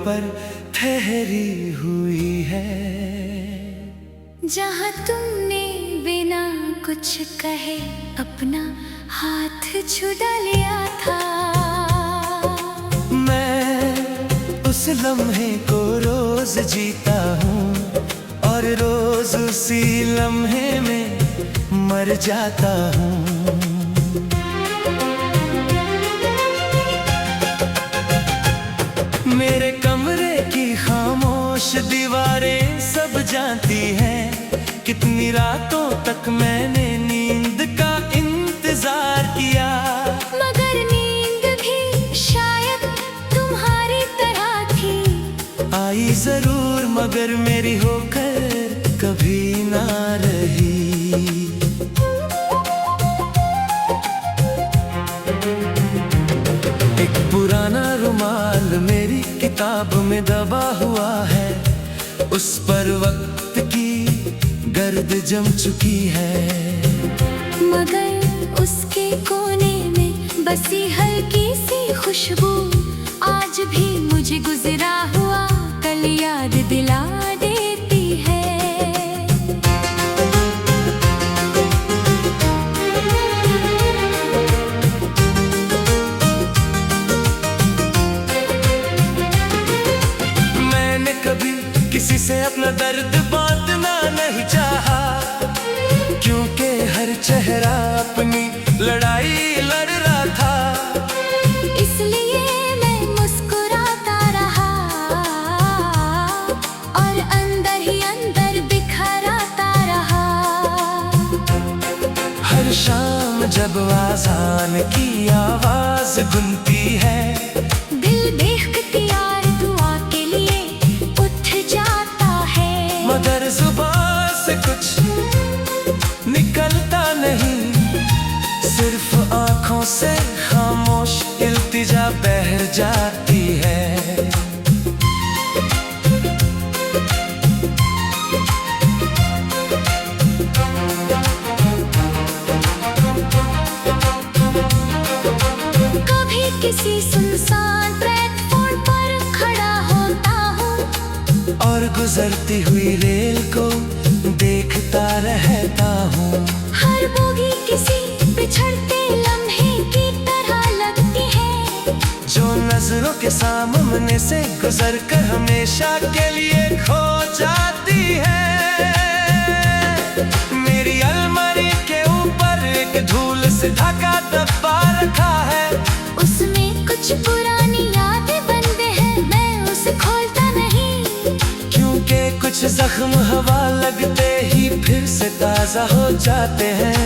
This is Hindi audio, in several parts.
पर ठहरी हुई है। जहाँ तुमने बिना कुछ कहे अपना हाथ छुड़ा लिया था, मैं उस लम्हे को रोज जीता हूँ और रोज उसी लम्हे में मर जाता हूँ। मेरे कमरे की खामोश दीवारें सब जानती हैं कितनी रातों तक मैंने नींद का इंतजार किया, मगर नींद भी शायद तुम्हारी तरह थी। आई जरूर मगर मेरी होकर कभी ना रही। एक पुराना रुमाल मेरी किताब में दबा हुआ है, उस पर वक्त की गर्द जम चुकी है। मगर उसके कोने में बसी हल्की सी खुशबू आज भी मुझे गुजरा हुआ कल याद दिला देती है। मैंने कभी किसी से अपना दर्द बांटना नहीं चाहा, क्योंकि हर चेहरा अपनी लड़ाई लड़ रहा था। इसलिए मैं मुस्कुराता रहा और अंदर ही अंदर बिखराता रहा। हर शाम जब आज़ान की आवाज गूंजती है, दिल बेख्तियार दुआ के लिए उठ जाता है। मगर जुबान से कुछ निकलता नहीं, सिर्फ आंखों से खामोश इल्तिजा बह जाती है। कभी किसी सुनसान प्लेटफॉर्म पर खड़ा होता हूँ और गुजरती हुई रेल को देखता रहता हूँ। हर बोगी किसी बिछड़ते लम्हे की तरह लगती है, जो नजरों के सामने से गुजर कर हमेशा के लिए खो जाती है। मेरी अलमारी के ऊपर एक धूल से ढका डब्बा रखा है, उसमें कुछ पुरानी यादें बंद हैं, मैं उसे खोलता नहीं। क्योंकि कुछ जख्म हवा लगते ही फिर से ताजा हो जाते हैं।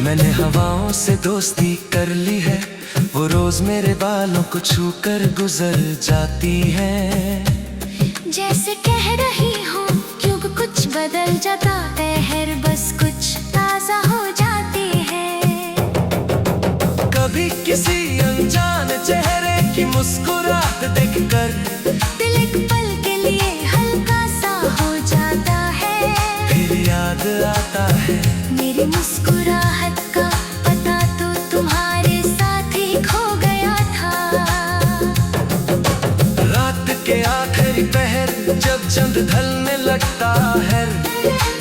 मैंने हवाओं से दोस्ती कर ली है, वो रोज मेरे बालों को छू कर गुजर जाती है। जैसे कह रही हूँ युग कुछ बदल जाता है, हर बस कुछ ताजा हो जाती है। कभी किसी अनजान चेहरे की मुस्कुराहट देखकर दिल एक पल के लिए हल्का सा हो जाता है। फिर याद आता है मेरी मुस्कुराहट का पता तो तुम्हारे साथ ही खो गया था। रात के आखिरी पहर जब चंद ढलने लगता है,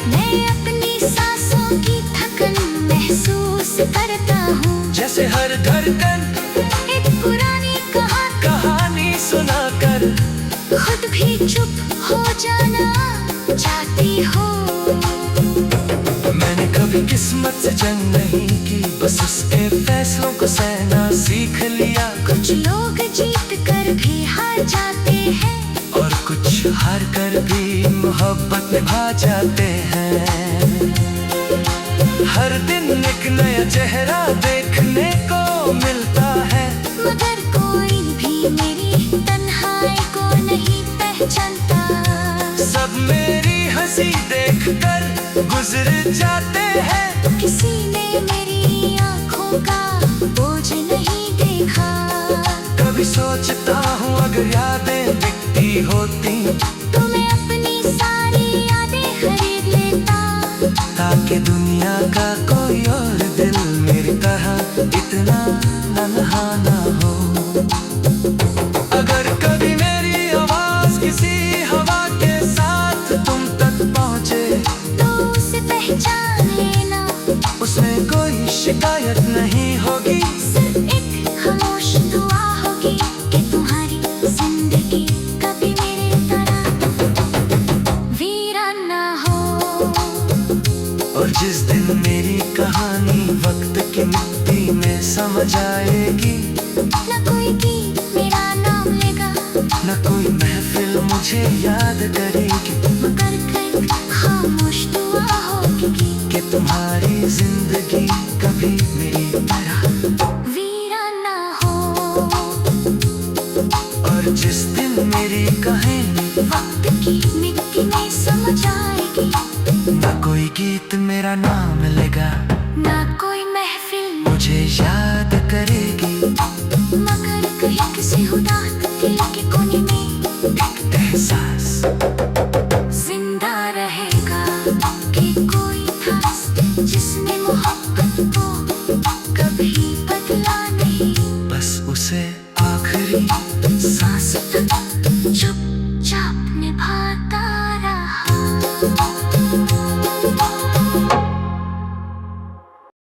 मैं अपनी सांसों की थकन महसूस करता हूँ। जैसे हर धड़कन एक पुरानी कहानी सुनाकर खुद भी चुप हो जाना चाहती हो। मैंने कभी किस्मत से जंग नहीं की, बस उसके फैसलों को सहना सीख लिया। कुछ लोग जीत कर भी हार जाते हैं और कुछ हार कर भी मोहब्बत निभा जाते हैं। हर दिन एक नया चेहरा देखने को मिलता है, मगर कोई भी मेरी तन्हाई को नहीं पहचानता। सब मेरी हंसी देखकर गुजर जाते हैं। किसी ने मेरी आँखों का बोझ नहीं देखा। कभी सोचता हूँ अगर यादें दिखती होती तो मैं अपनी सारी यादें खरीद लेता, ताकि दुनिया का कोई और दिल मेरी तरह इतना तन्हा ना हो। शिकायत नहीं होगी, सिर्फ एक खामोश दुआ होगी कि तुम्हारी जिंदगी कभी मेरे तरह वीरान ना हो। और जिस दिन मेरी कहानी वक्त की मिट्टी में समझ आएगी, न कोई गीत मेरा नाम लेगा, न कोई महफिल मुझे याद करेगी, मगर कल खामोश दुआ होगी कि तुम्हारी जिंदगी कभी मेरी तरह वीरान ना हो। और जिस दिन मेरी कहानी वक्त की मिट्टी में समझ आएगी, न कोई गीत मेरा नाम लेगा, ना कोई महफिल मुझे याद करेगी, मगर कहीं किसी खुदा